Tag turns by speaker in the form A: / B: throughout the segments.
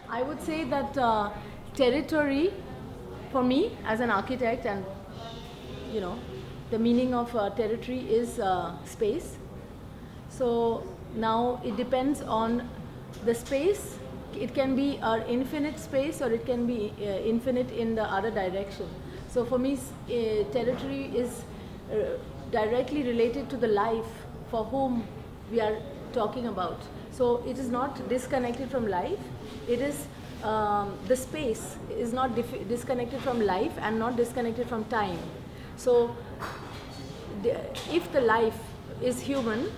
A: I would say that territory, for me as an architect, and you know, the meaning of territory is space. So now it depends on the space. It can be an infinite space or it can be infinite in the other direction. So for me, territory is directly related to the life for whom we are talking about. So it is not disconnected from life. It is the space is not disconnected from life and not disconnected from time. So if the life is human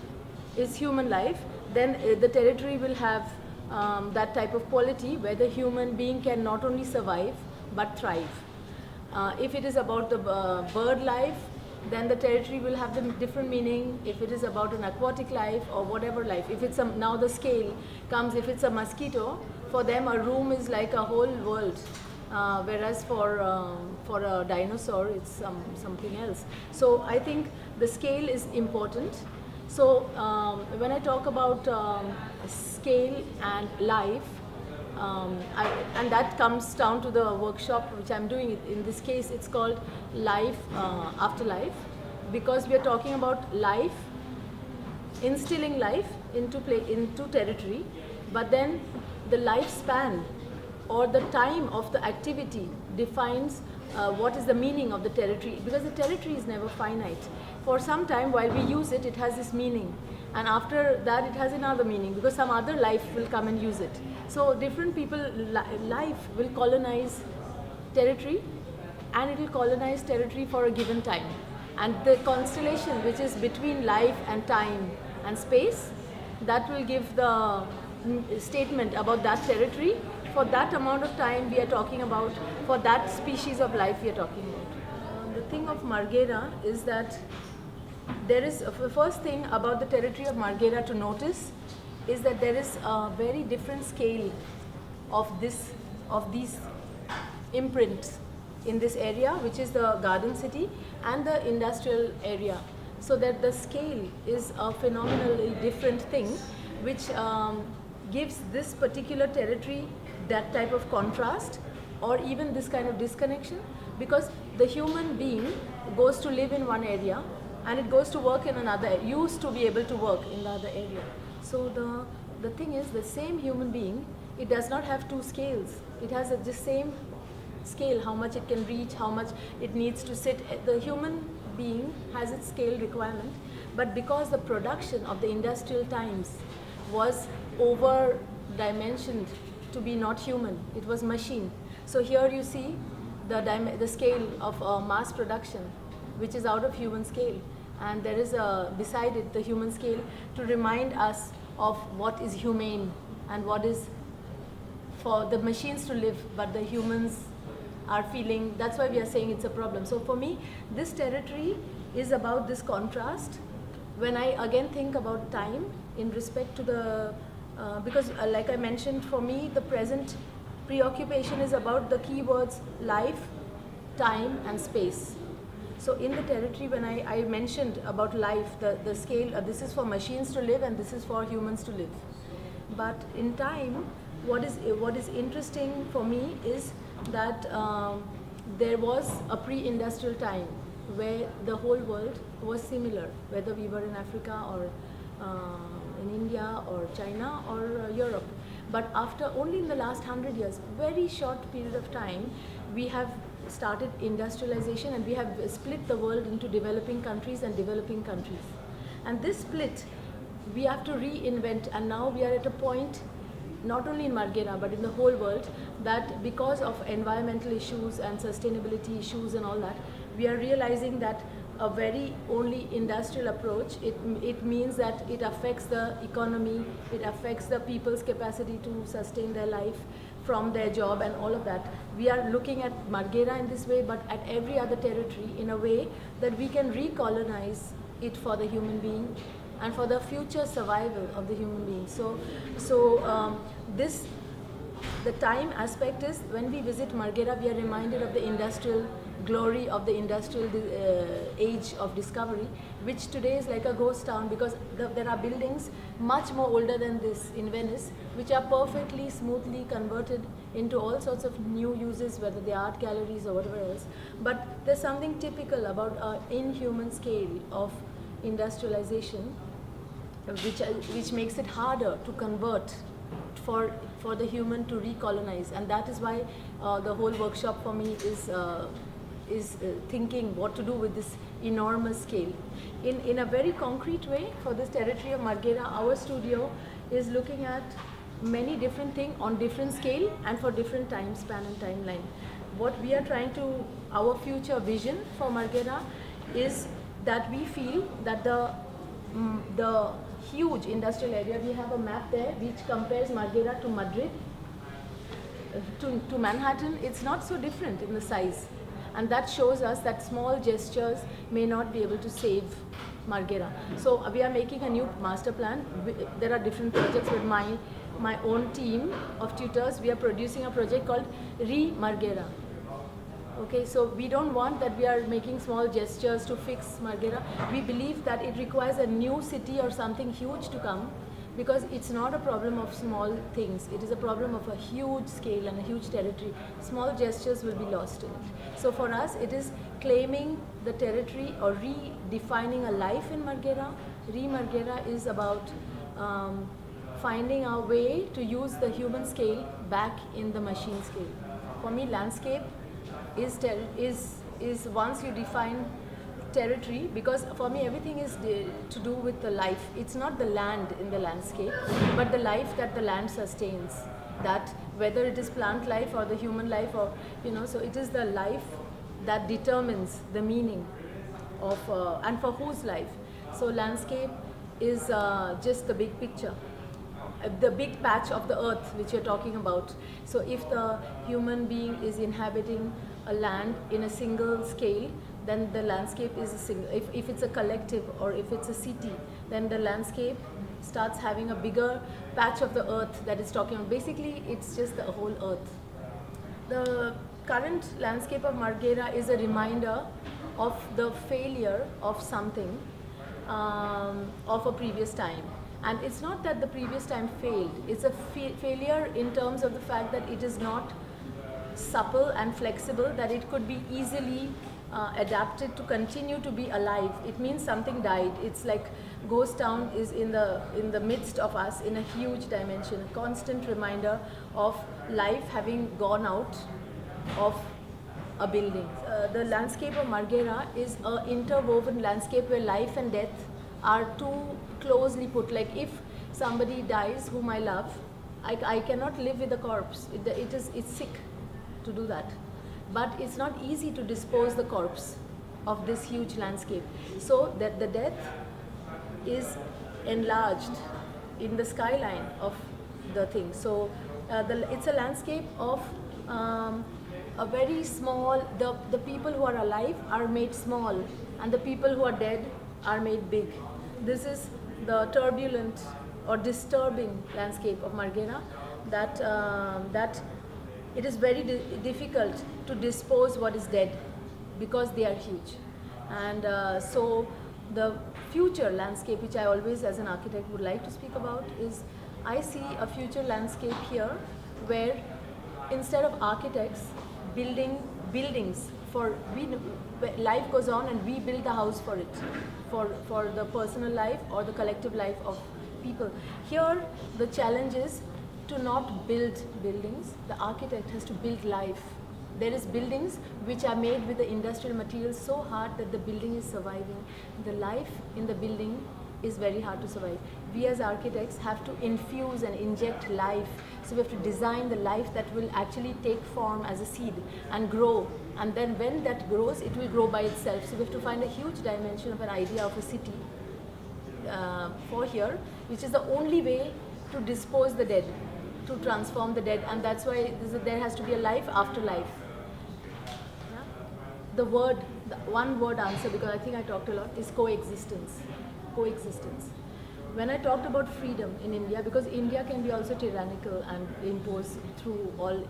A: life, then the territory will have that type of quality where the human being can not only survive but thrive. If it is about the bird life, then the territory will have the different meaning. If it is about an aquatic life or whatever life, if it's now the scale comes, if it's a mosquito, for them a room is like a whole world. Whereas for a dinosaur, it's something else. So I think the scale is important. So when I talk about scale and life, and that comes down to the workshop which I'm doing. In this case, it's called Life After Life, because we are talking about life, instilling life into territory, but then the lifespan or the time of the activity defines what is the meaning of the territory, because the territory is never finite. For some time while we use it, it has this meaning, and after that it has another meaning because some other life will come and use it. So different people, life will colonize territory, and it will colonize territory for a given time. And the constellation which is between life and time and space, that will give the statement about that territory for that amount of time we are talking about, for that species of life we are talking about. The thing of Marghera is that there is the first thing about the territory of Marghera to notice is that there is a very different scale of these imprints in this area, which is the garden city and the industrial area. So that the scale is a phenomenally different thing, which gives this particular territory that type of contrast or even this kind of disconnection, because the human being goes to live in one area and it goes to work in another, used to be able to work in the other area. So the thing is, the same human being, it does not have two scales. It has the same scale, how much it can reach, how much it needs to sit. The human being has its scale requirement, but because the production of the industrial times was over dimensioned to be not human, it was machine. So here you see the scale of mass production, which is out of human scale, and there is beside it the human scale to remind us of what is humane and what is for the machines to live, but the humans are feeling. That's why we are saying it's a problem. So for me, this territory is about this contrast. When I again think about time in respect to the because like I mentioned, for me the present preoccupation is about the keywords life, time and space. So in the territory, when I mentioned about life, the scale, this is for machines to live and this is for humans to live. But in time, what is interesting for me is that there was a pre-industrial time where the whole world was similar, whether we were in Africa or in India or China or Europe. But after only in the last 100 years, very short period of time, we have started industrialization and we have split the world into developing countries and developing countries. And this split, we have to reinvent, and now we are at a point, not only in Marghera but in the whole world, that because of environmental issues and sustainability issues and all that, we are realizing that a very only industrial approach, it means that it affects the economy, it affects the people's capacity to sustain their life from their job and all of that. We are looking at Marghera in this way, but at every other territory in a way that we can recolonize it for the human being and for the future survival of the human being. The time aspect is, when we visit Marghera, we are reminded of the industrial glory of the industrial age of discovery, which today is like a ghost town, because there are buildings much more older than this in Venice, which are perfectly smoothly converted into all sorts of new uses, whether they are art galleries or whatever else. But there's something typical about an inhuman scale of industrialization, which makes it harder to convert for the human to recolonize. And that is why the whole workshop for me is thinking what to do with this enormous scale. In a very concrete way, for this territory of Marghera, our studio is looking at many different things on different scale and for different time span and timeline. What we are trying to, our future vision for Marghera is that we feel that the huge industrial area, we have a map there which compares Marghera to Madrid, to Manhattan. It's not so different in the size, and that shows us that small gestures may not be able to save Marghera. So we are making a new master plan. There are different projects with my own team of tutors. We are producing a project called Re-Marghera. Okay, so we don't want that we are making small gestures to fix Marghera. We believe that it requires a new city or something huge to come, because it's not a problem of small things. It is a problem of a huge scale and a huge territory. Small gestures will be lost in it. So for us, it is claiming the territory or redefining a life in Marghera. Re-Marghera is about finding our way to use the human scale back in the machine scale. For me, landscape is once you define territory, because for me everything is to do with the life. It's not the land in the landscape, but the life that the land sustains. That whether it is plant life or the human life, or so it is the life that determines the meaning of and for whose life. So landscape is just the big picture, the big patch of the earth which you're talking about. So if the human being is inhabiting a land in a single scale, then the landscape is a single. If it's a collective or if it's a city, then the landscape starts having a bigger patch of the earth that is talking about. Basically, it's just the whole earth. The current landscape of Marghera is a reminder of the failure of something, of a previous time. And it's not that the previous time failed, it's a failure in terms of the fact that it is not supple and flexible, that it could be easily adapted to continue to be alive. It means something died. It's like ghost town is in the midst of us in a huge dimension, a constant reminder of life having gone out of a building. The landscape of Marghera is an interwoven landscape where life and death are too closely put. Like if somebody dies whom I love, I cannot live with a corpse. It's sick to do that. But it's not easy to dispose the corpse of this huge landscape. So that the death is enlarged in the skyline of the thing. So it's a landscape of a very small, the people who are alive are made small and the people who are dead are made big. This is the turbulent or disturbing landscape of Marghera, that it is very difficult to dispose what is dead because they are huge. And so the future landscape, which I always as an architect would like to speak about, is I see a future landscape here where instead of architects building buildings life goes on and we build the house for it, for the personal life or the collective life of people. Here the challenge is to not build buildings. The architect has to build life. There is buildings which are made with the industrial materials so hard that the building is surviving. The life in the building is very hard to survive. We as architects have to infuse and inject life. So we have to design the life that will actually take form as a seed and grow. And then when that grows, it will grow by itself. So we have to find a huge dimension of an idea of a city for here, which is the only way to dispose the dead, to transform the dead. And that's why there has to be a life after life. Yeah? The one word answer, because I think I talked a lot, is coexistence. Coexistence. When I talked about freedom in India, because India can be also tyrannical and impose through all,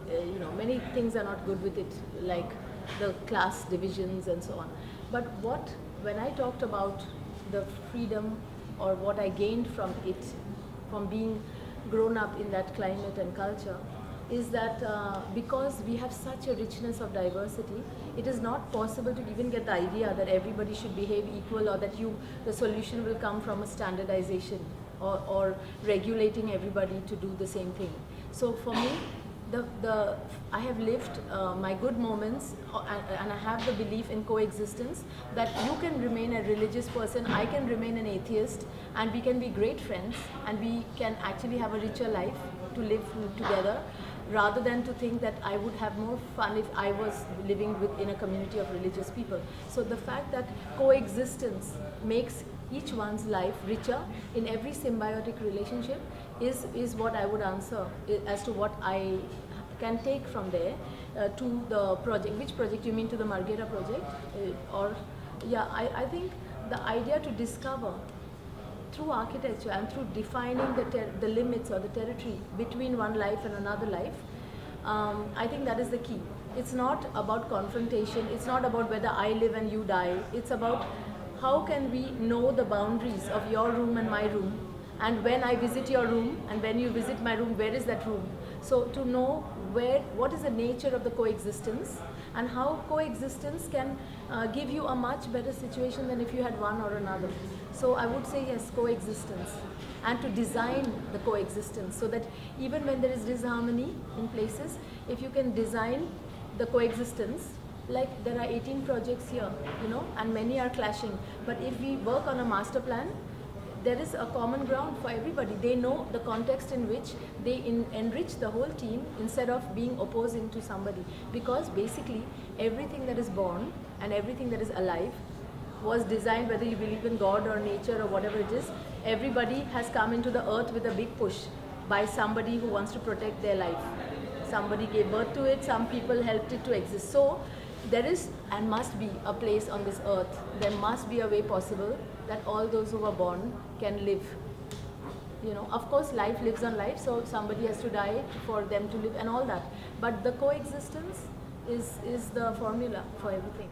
A: many things are not good with it, like the class divisions and so on. But when I talked about the freedom or what I gained from it, from being grown up in that climate and culture, is that because we have such a richness of diversity, it is not possible to even get the idea that everybody should behave equal, or that the solution will come from a standardization or regulating everybody to do the same thing. So for me, I have lived my good moments, and I have the belief in coexistence, that you can remain a religious person, I can remain an atheist, and we can be great friends, and we can actually have a richer life to live together, rather than to think that I would have more fun if I was living in a community of religious people. So the fact that coexistence makes each one's life richer in every symbiotic relationship is what I would answer as to what I can take from there to the project. Which project you mean, to the Marghera project? I think the idea to discover through architecture and through defining the limits or the territory between one life and another life, I think that is the key. It's not about confrontation, it's not about whether I live and you die, it's about how can we know the boundaries of your room and my room, and when I visit your room and when you visit my room, where is that room? So to know what is the nature of the coexistence, and how coexistence can give you a much better situation than if you had one or another. So I would say yes, coexistence, and to design the coexistence so that even when there is disharmony in places, if you can design the coexistence, like there are 18 projects here, and many are clashing, but if we work on a master plan, there is a common ground for everybody. They know the context in which they enrich the whole team instead of being opposing to somebody. Because basically everything that is born and everything that is alive was designed, whether you believe in God or nature or whatever it is, everybody has come into the earth with a big push by somebody who wants to protect their life. Somebody gave birth to it, some people helped it to exist. So there is and must be a place on this earth. There must be a way possible that all those who were born can live. Of course life lives on life, so somebody has to die for them to live and all that. But the coexistence is the formula for everything.